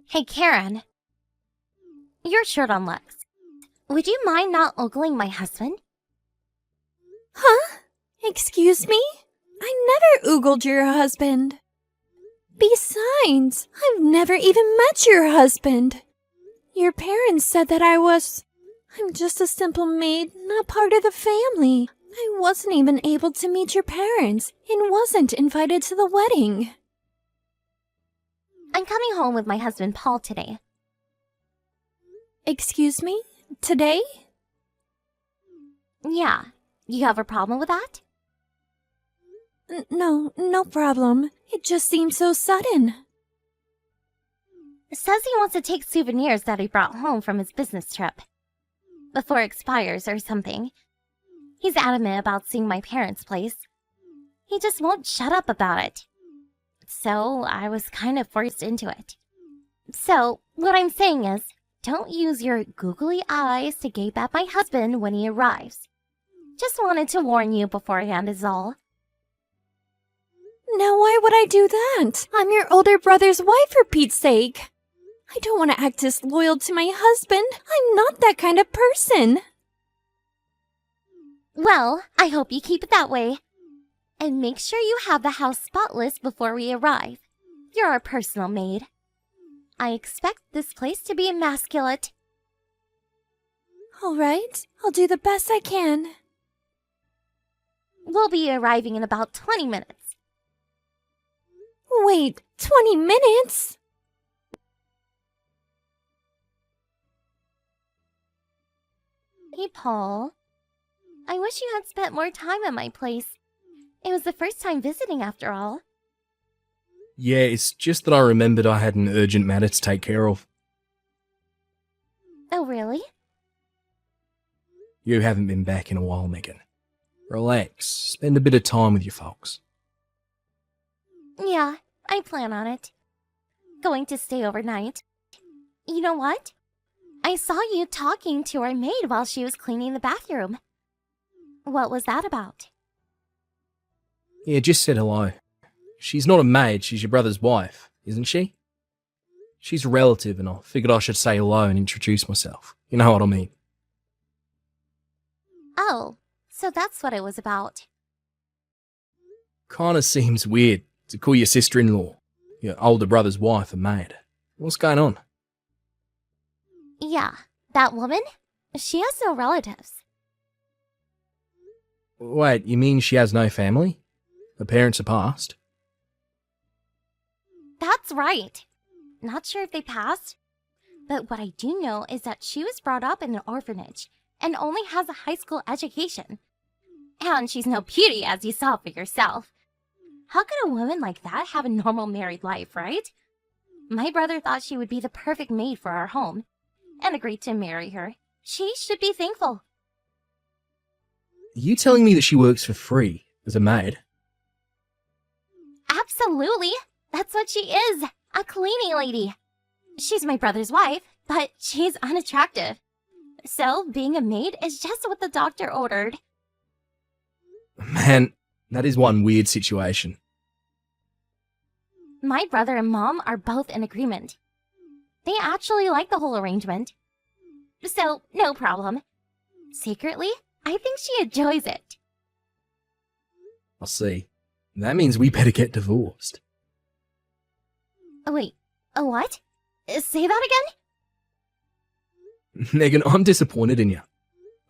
Hey, Karen. Your shirt on Lex. Would you mind not ogling my husband? Huh? Excuse me? I never oogled your husband. Besides, I've never even met your husband. Your parents said that I'm just a simple maid, not part of the family. I wasn't even able to meet your parents and wasn't invited to the wedding. I'm coming home with my husband Paul today. Excuse me? Today? Yeah. You have a problem with that? No problem. It just seemed so sudden. Says he wants to take souvenirs that he brought home from his business trip. Before it expires or something. He's adamant about seeing my parents' place. He just won't shut up about it. So I was kind of forced into it. So what I'm saying is, don't use your googly eyes to gape at my husband when he arrives. Just wanted to warn you beforehand is all. Now why would I do that? I'm your older brother's wife, for Pete's sake. I don't want to act disloyal to my husband. I'm not that kind of person. Well, I hope you keep it that way. And make sure you have the house spotless before we arrive. You're our personal maid. I expect this place to be immaculate. All right, I'll do the best I can. We'll be arriving in about 20 minutes. Wait, 20 minutes? Hey, Paul. I wish you had spent more time at my place. It was the first time visiting after all. Yeah, it's just that I remembered I had an urgent matter to take care of. Oh, really? You haven't been back in a while, Megan. Relax, spend a bit of time with your folks. Yeah, I plan on it. Going to stay overnight. You know what? I saw you talking to our maid while she was cleaning the bathroom. What was that about? Yeah, just said hello. She's not a maid, she's your brother's wife, isn't she? She's a relative and I figured I should say hello and introduce myself. You know what I mean? Oh, so that's what it was about. Kinda seems weird to call your sister-in-law, your older brother's wife, a maid. What's going on? Yeah, that woman? She has no relatives. Wait, you mean she has no family? Her parents are passed? That's right. Not sure if they passed, but what I do know is that she was brought up in an orphanage and only has a high school education. And she's no beauty, as you saw for yourself. How could a woman like that have a normal married life, right? My brother thought she would be the perfect maid for our home and agreed to marry her. She should be thankful. Are you telling me that she works for free as a maid? Absolutely. That's what she is. A cleaning lady. She's my brother's wife, but she's unattractive. So being a maid is just what the doctor ordered. Man, that is one weird situation. My brother and mom are both in agreement. They actually like the whole arrangement. So, no problem. Secretly, I think she enjoys it. I see. That means we better get divorced. Wait, a what? Say that again? Megan, I'm disappointed in you.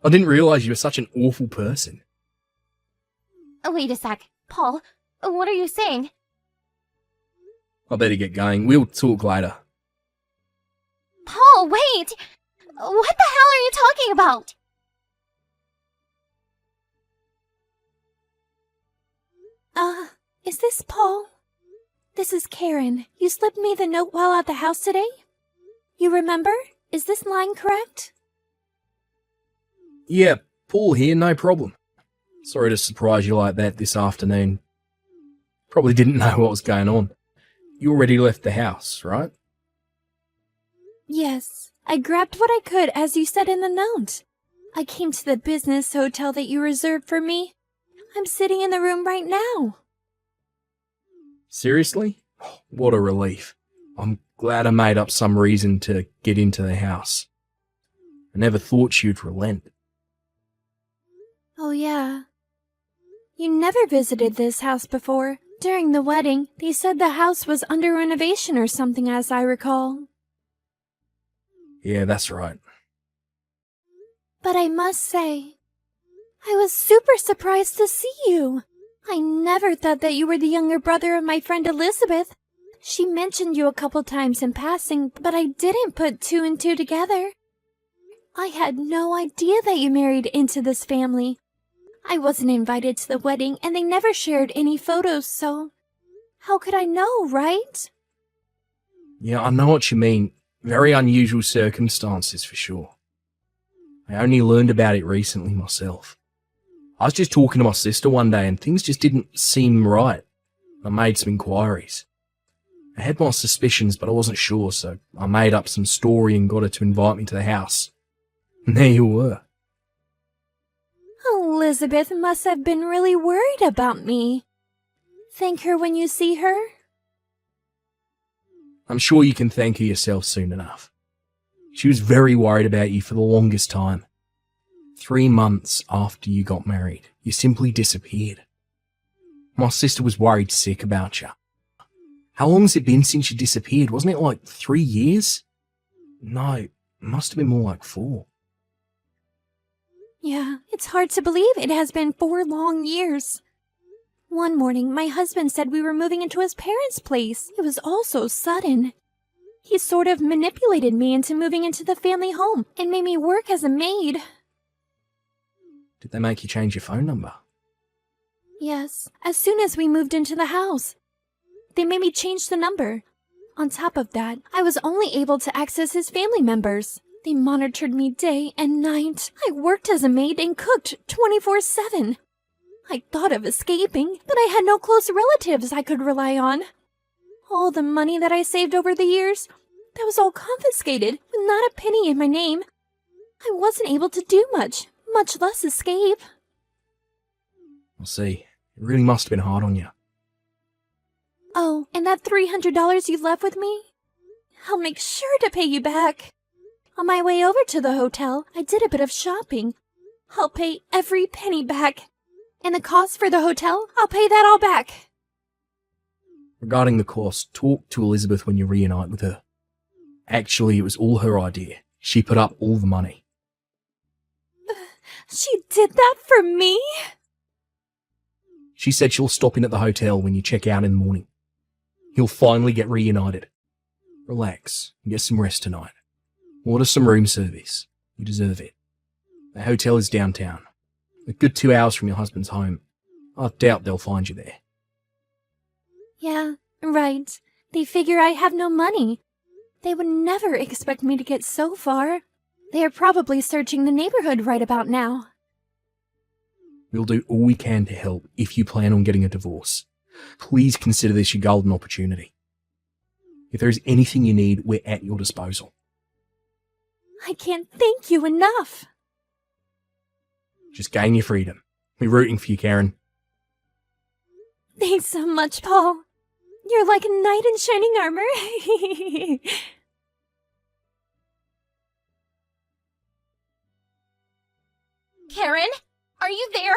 I didn't realise you were such an awful person. Wait a sec. Paul, what are you saying? I better get going. We'll talk later. Paul, wait! What the hell are you talking about? Is this Paul? This is Karen. You slipped me the note while at the house today? You remember? Is this line correct? Yeah, Paul here, no problem. Sorry to surprise you like that this afternoon. Probably didn't know what was going on. You already left the house, right? Yes. I grabbed what I could as you said in the note. I came to the business hotel that you reserved for me. I'm sitting in the room right now. Seriously? What a relief. I'm Glad I made up some reason to get into the house. I never thought you'd relent. Oh yeah. You never visited this house before. During the wedding, they said the house was under renovation or something, as I recall. Yeah, that's right. But I must say, I was super surprised to see you. I never thought that you were the younger brother of my friend Elizabeth. She mentioned you a couple times in passing, but I didn't put two and two together. I had no idea that you married into this family. I wasn't invited to the wedding, and they never shared any photos, so how could I know, right? Yeah, I know what you mean. Very unusual circumstances for sure. I only learned about it recently myself. I was just talking to my sister one day and things just didn't seem right. I made some inquiries. I had my suspicions, but I wasn't sure, so I made up some story and got her to invite me to the house. And there you were. Elizabeth must have been really worried about me. Thank her when you see her? I'm sure you can thank her yourself soon enough. She was very worried about you for the longest time. 3 months after you got married, you simply disappeared. My sister was worried sick about you. How long has it been since you disappeared? Wasn't it like 3 years? No, it must have been more like 4. Yeah, it's hard to believe it has been 4 long years. One morning, my husband said we were moving into his parents' place. It was all so sudden. He sort of manipulated me into moving into the family home and made me work as a maid. Did they make you change your phone number? Yes, as soon as we moved into the house. They made me change the number. On top of that, I was only able to access his family members. They monitored me day and night. I worked as a maid and cooked 24/7. I thought of escaping, but I had no close relatives I could rely on. All the money that I saved over the years, that was all confiscated with not a penny in my name. I wasn't able to do much less escape. I'll see. It really must have been hard on you. Oh, and that $300 you left with me? I'll make sure to pay you back. On my way over to the hotel, I did a bit of shopping. I'll pay every penny back. And the cost for the hotel, I'll pay that all back. Regarding the cost, talk to Elizabeth when you reunite with her. Actually, it was all her idea. She put up all the money. She did that for me? She said she'll stop in at the hotel when you check out in the morning. You'll finally get reunited. Relax and get some rest tonight. Order some room service. You deserve it. The hotel is downtown. A good 2 hours from your husband's home. I doubt they'll find you there. Yeah, right. They figure I have no money. They would never expect me to get so far. They are probably searching the neighborhood right about now. We'll do all we can to help if you plan on getting a divorce. Please consider this your golden opportunity. If there is anything you need, we're at your disposal. I can't thank you enough. Just gain your freedom. We're rooting for you, Karen. Thanks so much, Paul. You're like a knight in shining armor. Karen, are you there?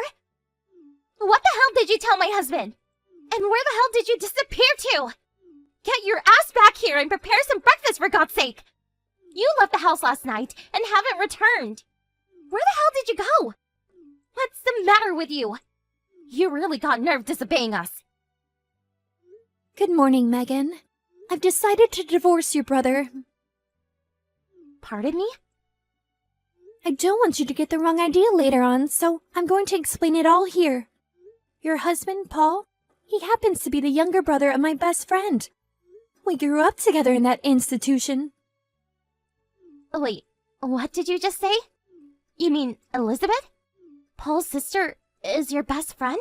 What the hell did you tell my husband? And where the hell did you disappear to? Get your ass back here and prepare some breakfast, for God's sake! You left the house last night and haven't returned. Where the hell did you go? What's the matter with you? You really got nerve disobeying us. Good morning, Megan. I've decided to divorce your brother. Pardon me? I don't want you to get the wrong idea later on, so I'm going to explain it all here. Your husband, Paul, he happens to be the younger brother of my best friend. We grew up together in that institution. Wait, what did you just say? You mean Elizabeth? Paul's sister is your best friend?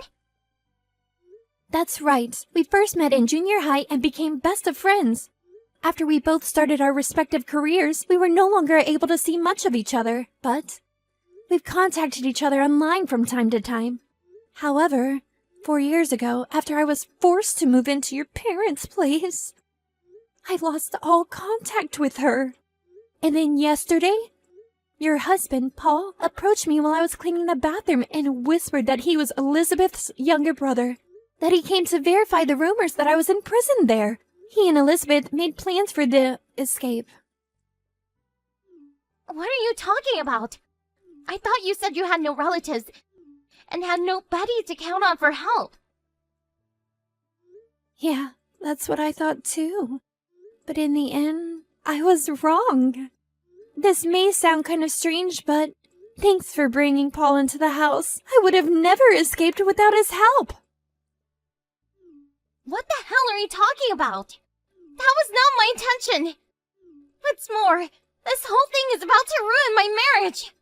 That's right. We first met in junior high and became best of friends. After we both started our respective careers, we were no longer able to see much of each other, but we've contacted each other online from time to time. However, 4 years ago, after I was forced to move into your parents' place, I lost all contact with her. And then yesterday, your husband, Paul, approached me while I was cleaning the bathroom and whispered that he was Elizabeth's younger brother, that he came to verify the rumors that I was in prison there. He and Elizabeth made plans for the escape. What are you talking about? I thought you said you had no relatives and had nobody to count on for help. Yeah, that's what I thought too. But in the end, I was wrong. This may sound kind of strange, but thanks for bringing Paul into the house. I would have never escaped without his help. What the hell are you talking about? That was not my intention. What's more, this whole thing is about to ruin my marriage.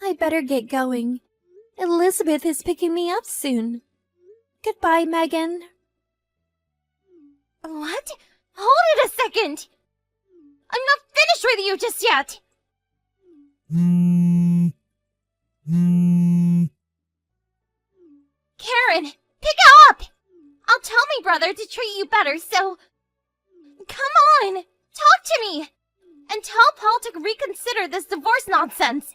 I better get going. Elizabeth is picking me up soon. Goodbye, Megan. What? Hold it a second! I'm not finished with you just yet! Karen, pick up! I'll tell my brother to treat you better, so... Come on! Talk to me! And tell Paul to reconsider this divorce nonsense!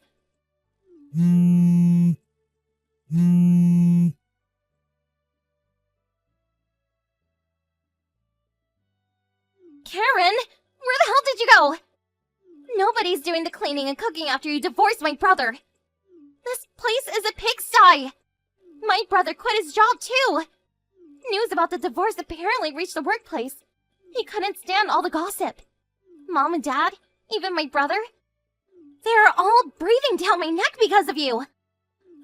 Karen, where the hell did you go? Nobody's doing the cleaning and cooking after you divorced my brother. This place is a pigsty. My brother quit his job too. News about the divorce apparently reached the workplace. He couldn't stand all the gossip. Mom and Dad, even my brother, they're all breathing down my neck because of you.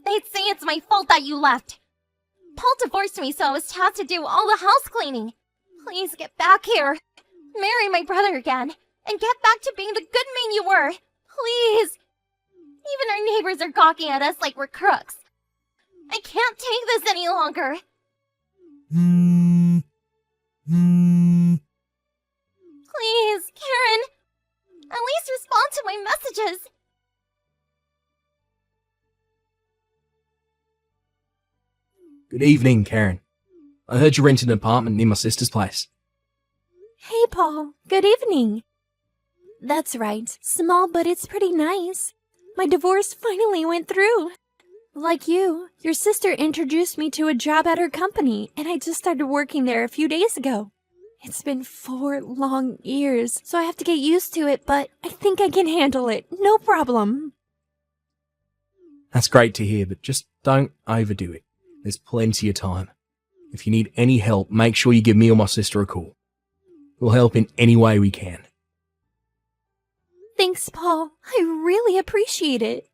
They'd say it's my fault that you left. Paul divorced me, so I was tasked to do all the house cleaning. Please get back here. Marry my brother again, and get back to being the good man you were. Please. Even our neighbors are gawking at us like we're crooks. I can't take this any longer. Please, Karen. At least respond to my messages. Good evening, Karen. I heard you rented an apartment near my sister's place. Hey, Paul. Good evening. That's right. Small, but it's pretty nice. My divorce finally went through. Like you, your sister introduced me to a job at her company, and I just started working there a few days ago. It's been 4 long years, so I have to get used to it, but I think I can handle it. No problem. That's great to hear, but just don't overdo it. There's plenty of time. If you need any help, make sure you give me or my sister a call. We'll help in any way we can. Thanks, Paul. I really appreciate it.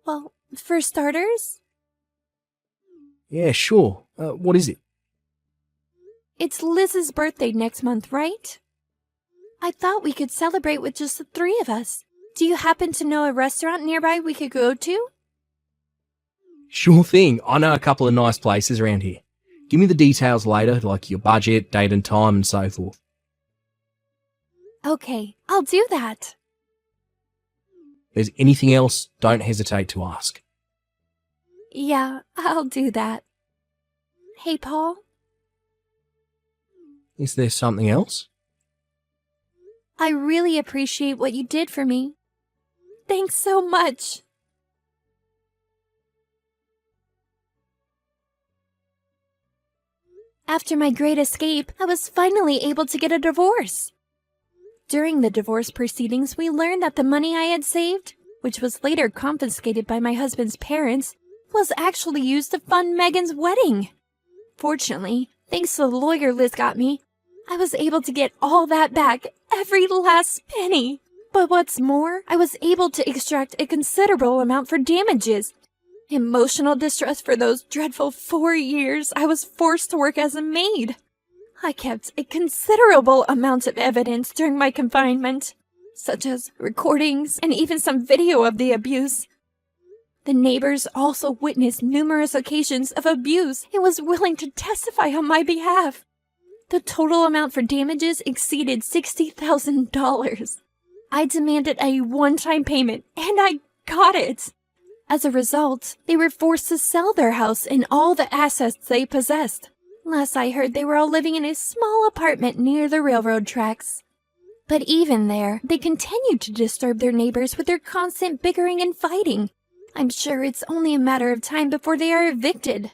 Well, for starters, Yeah, sure. What is it? it's Liz's birthday next month, right? I thought we could celebrate with just the 3 of us. Do you happen to know a restaurant nearby we could go to? Sure thing. I know a couple of nice places around here. Give me the details later, like your budget, date and time, and so forth. Okay, I'll do that. If there's anything else, don't hesitate to ask. Yeah, I'll do that. Hey, Paul. Is there something else? I really appreciate what you did for me. Thanks so much. After my great escape, I was finally able to get a divorce. During the divorce proceedings, we learned that the money I had saved, which was later confiscated by my husband's parents, was actually used to fund Megan's wedding. Fortunately, thanks to the lawyer Liz got me, I was able to get all that back, every last penny. But what's more, I was able to extract a considerable amount for damages. Emotional distress for those dreadful 4 years I was forced to work as a maid. I kept a considerable amount of evidence during my confinement, such as recordings and even some video of the abuse. The neighbors also witnessed numerous occasions of abuse and was willing to testify on my behalf. The total amount for damages exceeded $60,000. I demanded a one-time payment, and I got it. As a result, they were forced to sell their house and all the assets they possessed, Last I heard, they were all living in a small apartment near the railroad tracks. But even there, they continued to disturb their neighbors with their constant bickering and fighting. I'm sure it's only a matter of time before they are evicted.